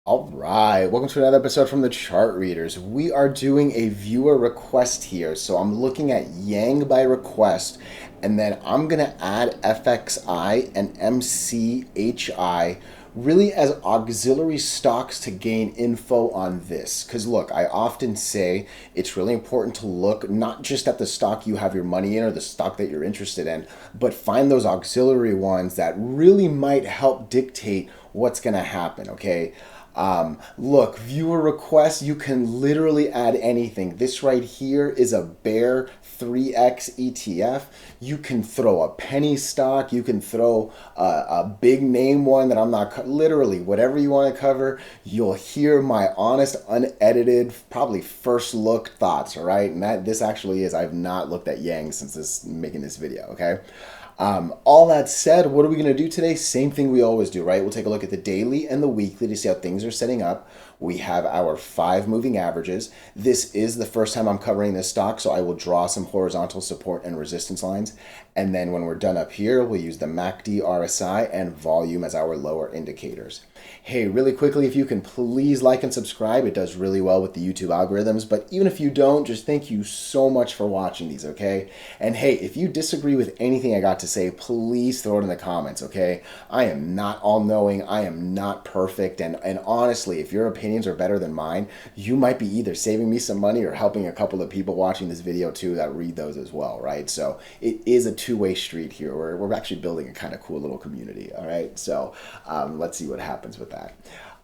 All right, welcome to another episode from the Chart Readers. We are doing a viewer request here. So I'm looking at Yang by request, and then I'm going to add FXI and MCHI really as auxiliary stocks to gain info on this. Because look, I often say it's really important to look not just at the stock you have your money in or the stock that you're interested in, but find those auxiliary ones that really might help dictate what's going to happen, okay? Look, viewer requests, you can literally add anything. This right here is a Bear 3X ETF. You can throw a penny stock. You can throw a big name one that I'm not, literally, whatever you want to cover, you'll hear my honest, unedited, probably first look thoughts, all right? And this actually is, I've not looked at Yang since making this video, okay? All that said, what are we going to do today? Same thing we always do, right? We'll take a look at the daily and the weekly to see how things are setting up. We have our 5 moving averages. This is the first time I'm covering this stock, so I will draw some horizontal support and resistance lines. And then when we're done up here, we'll use the MACD, RSI, and volume as our lower indicators. Hey, really quickly, if you can please like and subscribe, it does really well with the YouTube algorithms. But even if you don't, just thank you so much for watching these, okay? And hey, if you disagree with anything I got to say, please throw it in the comments, okay? I am not all-knowing. I am not perfect. And honestly, if your opinions are better than mine, you might be either saving me some money or helping a couple of people watching this video too that read those as well, right? So it is a two-way street here. We're actually building a kind of cool little community, all right? So let's see what happens with that.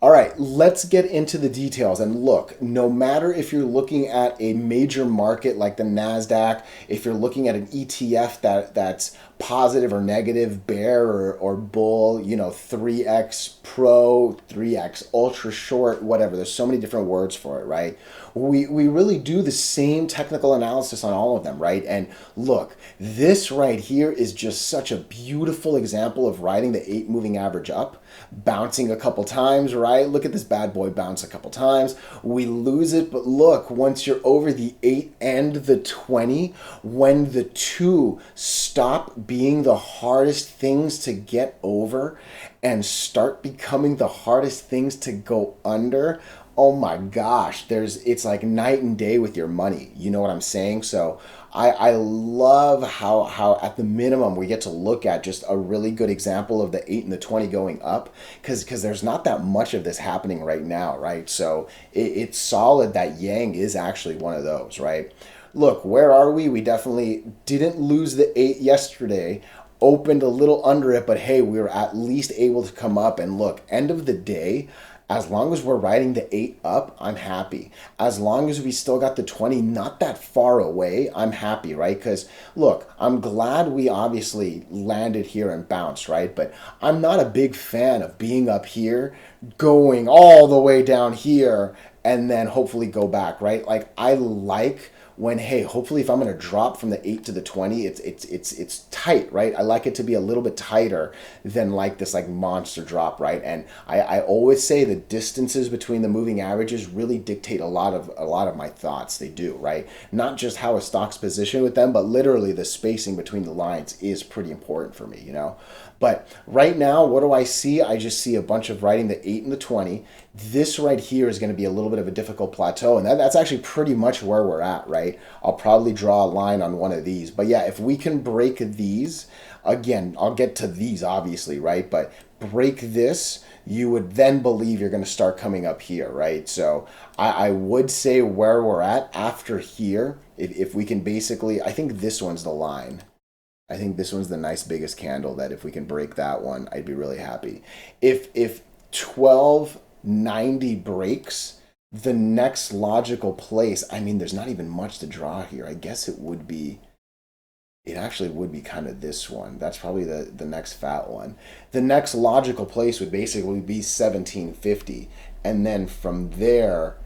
All right, let's get into the details. And look, no matter if you're looking at a major market like the NASDAQ, if you're looking at an ETF that's positive or negative, bear or bull, 3x pro, 3x ultra short, whatever. There's so many different words for it, right? We really do the same technical analysis on all of them, right? And look, this right here is just such a beautiful example of riding the 8 moving average up, bouncing a couple times, right? Look at this bad boy bounce a couple times. We lose it, but look, once you're over the 8 and the 20, when the 2 stop being the hardest things to get over and start becoming the hardest things to go under, oh my gosh, it's like night and day with your money. You know what I'm saying? So I love how at the minimum we get to look at just a really good example of the 8 and the 20 going up because there's not that much of this happening right now, right? So it's solid that Yang is actually one of those, right? Look, where are we? We definitely didn't lose the 8 yesterday, opened a little under it, but hey, we were at least able to come up. And look, end of the day, as long as we're riding the 8 up, I'm happy. As long as we still got the 20 not that far away, I'm happy, right? Because look, I'm glad we obviously landed here and bounced, right? But I'm not a big fan of being up here, going all the way down here, and then hopefully go back, right? Like I like when, hey, hopefully if I'm going to drop from the 8 to the 20, it's tight, right? I like it to be a little bit tighter than like this like monster drop, right? And I always say the distances between the moving averages really dictate a lot of my thoughts. They do, right? Not just how a stock's positioned with them, but literally the spacing between the lines is pretty important for me, you know? But right now, what do I see? I just see a bunch of riding the 8 and the 20. This right here is going to be a little bit of a difficult plateau, and that's actually pretty much where we're at, right? I'll probably draw a line on one of these. But yeah, if we can break these, again, I'll get to these obviously, right? But break this, you would then believe you're going to start coming up here, right? So I would say where we're at after here, if we can basically, I think this one's the line. I think this one's the nice biggest candle that if we can break that one, I'd be really happy. If 1290 breaks, the next logical place, I mean, there's not even much to draw here. I guess it actually would be kind of this one. That's probably the next fat one. The next logical place would basically be 1750. And then from there,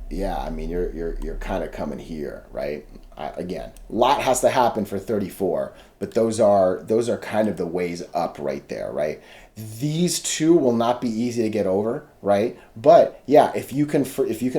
yeah, I mean, you're kind of coming here, right? Again, a lot has to happen for 34, but those are kind of the ways up right there, right? These two will not be easy to get over, right? But yeah, if you can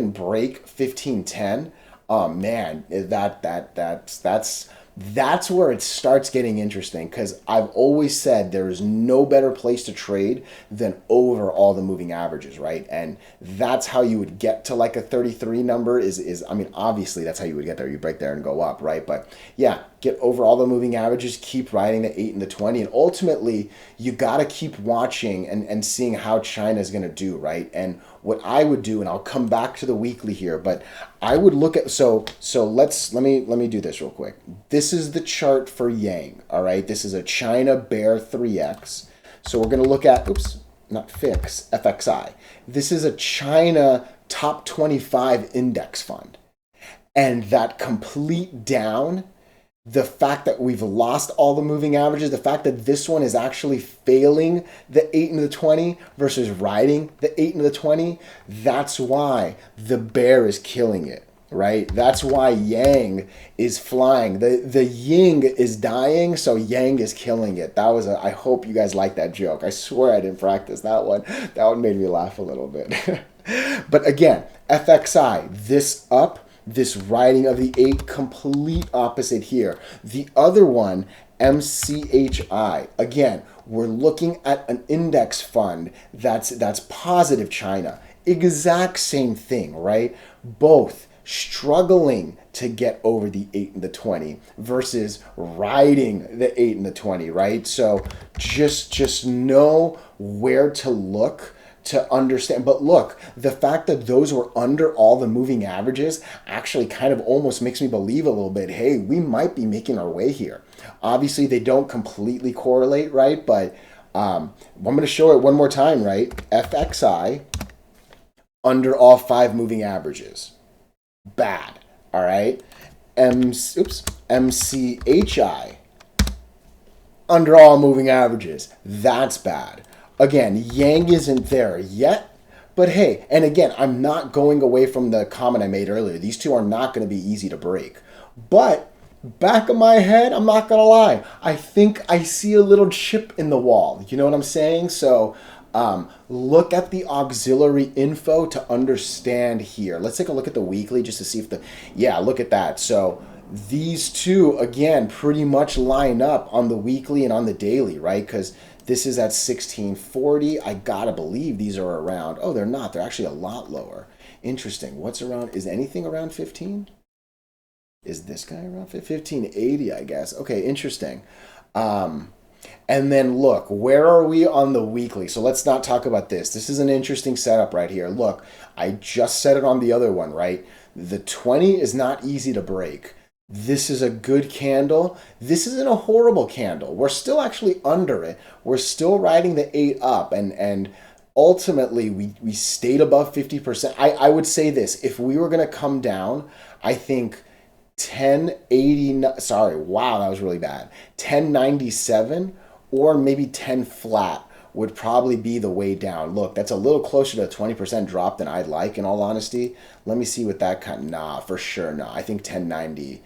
break 1510, oh man, that's That's where it starts getting interesting because I've always said there is no better place to trade than over all the moving averages, right? And that's how you would get to like a 33 number is I mean, obviously that's how you would get there. You break there and go up, right? But yeah, get over all the moving averages, keep riding the 8 and the 20. And ultimately, you got to keep watching and seeing how China is going to do, right? And what I would do, and I'll come back to the weekly here, but I would look at let me do this real quick. This is the chart for Yang, all right? This is a China Bear 3X. So we're going to look at not fix, FXI. This is a China top 25 index fund. And that complete down, the fact that we've lost all the moving averages, the fact that this one is actually failing the 8 and the 20 versus riding the 8 and the 20, that's why the bear is killing it, right? That's why Yang is flying. The Ying is dying, so Yang is killing it. I hope you guys like that joke. I swear I didn't practice that one. That one made me laugh a little bit. But again, FXI, this up, this riding of the 8, complete opposite here. The other one, MCHI, again, we're looking at an index fund that's positive China. Exact same thing, right? Both struggling to get over the 8 and the 20 versus riding the 8 and the 20, right? So just know where to look to understand. But look, the fact that those were under all the moving averages actually kind of almost makes me believe a little bit, hey, we might be making our way here. Obviously, they don't completely correlate, right? But I'm going to show it one more time, right? FXI under all 5 moving averages. Bad, all right? MCHI under all moving averages. That's bad. Again, Yang isn't there yet, but hey, and again, I'm not going away from the comment I made earlier. These two are not going to be easy to break. But back of my head, I'm not going to lie. I think I see a little chip in the wall. You know what I'm saying? So look at the auxiliary info to understand here. Let's take a look at the weekly just to see if look at that. So these two, again, pretty much line up on the weekly and on the daily, right? Because this is at 1640. I gotta believe these are around. Oh, they're not. They're actually a lot lower. Interesting. What's around? Is anything around 15? Is this guy around 1580, I guess? Okay, interesting. And then look, where are we on the weekly? So let's not talk about this. This is an interesting setup right here. Look, I just said it on the other one, right? The 20 is not easy to break. This is a good candle. This isn't a horrible candle. We're still actually under it. We're still riding the 8 up, and ultimately we stayed above 50%. I would say this, if we were going to come down, I think 1080, sorry, wow, that was really bad. 1097 or maybe 10 flat would probably be the way down. Look, that's a little closer to a 20% drop than I'd like, in all honesty. Let me see what that for sure, no. I think 1090,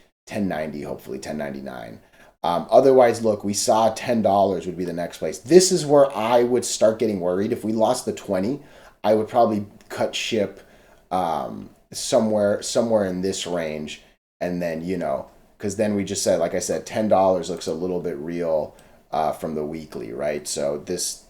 hopefully 1099. Otherwise, look, we saw $10 would be the next place. This is where I would start getting worried. If we lost the 20, I would probably cut ship somewhere in this range. And then, because then we just said, like I said, $10 looks a little bit real from the weekly, right? So this,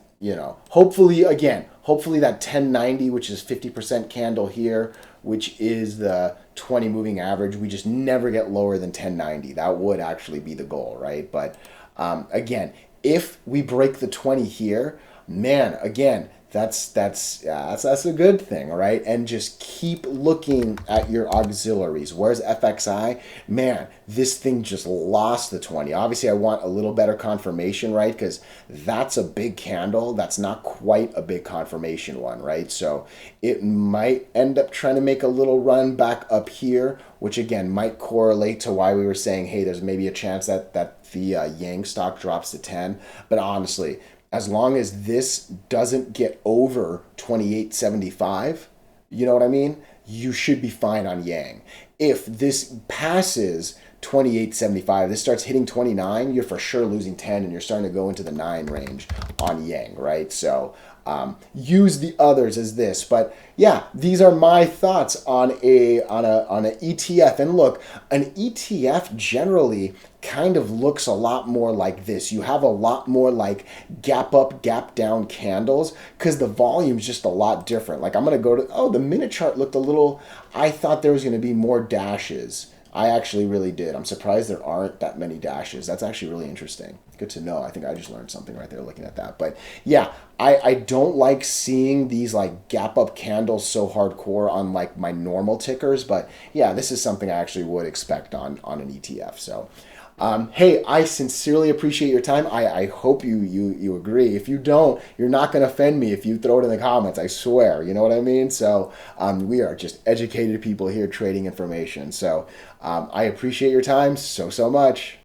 hopefully that 1090, which is 50% candle here, which is the 20 moving average, we just never get lower than 1090. That would actually be the goal, right? But again, if we break the 20 here, man, again, that's a good thing, all right? And just keep looking at your auxiliaries. Where's FXI? Man, this thing just lost the 20. Obviously, I want a little better confirmation, right? Because that's a big candle. That's not quite a big confirmation one, right? So it might end up trying to make a little run back up here, which again might correlate to why we were saying, hey, there's maybe a chance that the Yang stock drops to 10. But honestly, as long as this doesn't get over 28.75, you know what I mean? You should be fine on Yang. If this passes 28.75, this starts hitting 29, you're for sure losing 10 and you're starting to go into the 9 range on Yang, right? So use the others as this. But yeah, these are my thoughts on an ETF. And look, an ETF generally kind of looks a lot more like this. You have a lot more like gap up, gap down candles because the volume's just a lot different. Like I'm going to go to, oh, the minute chart looked a little, I thought there was going to be more dashes. I actually really did. I'm surprised there aren't that many dashes. That's actually really interesting. Good to know. I think I just learned something right there looking at that. But yeah, I don't like seeing these like gap up candles so hardcore on like my normal tickers. But yeah, this is something I actually would expect on an ETF. So hey, I sincerely appreciate your time. I hope you agree. If you don't, you're not going to offend me if you throw it in the comments. I swear. You know what I mean? So we are just educated people here trading information. So I appreciate your time so much.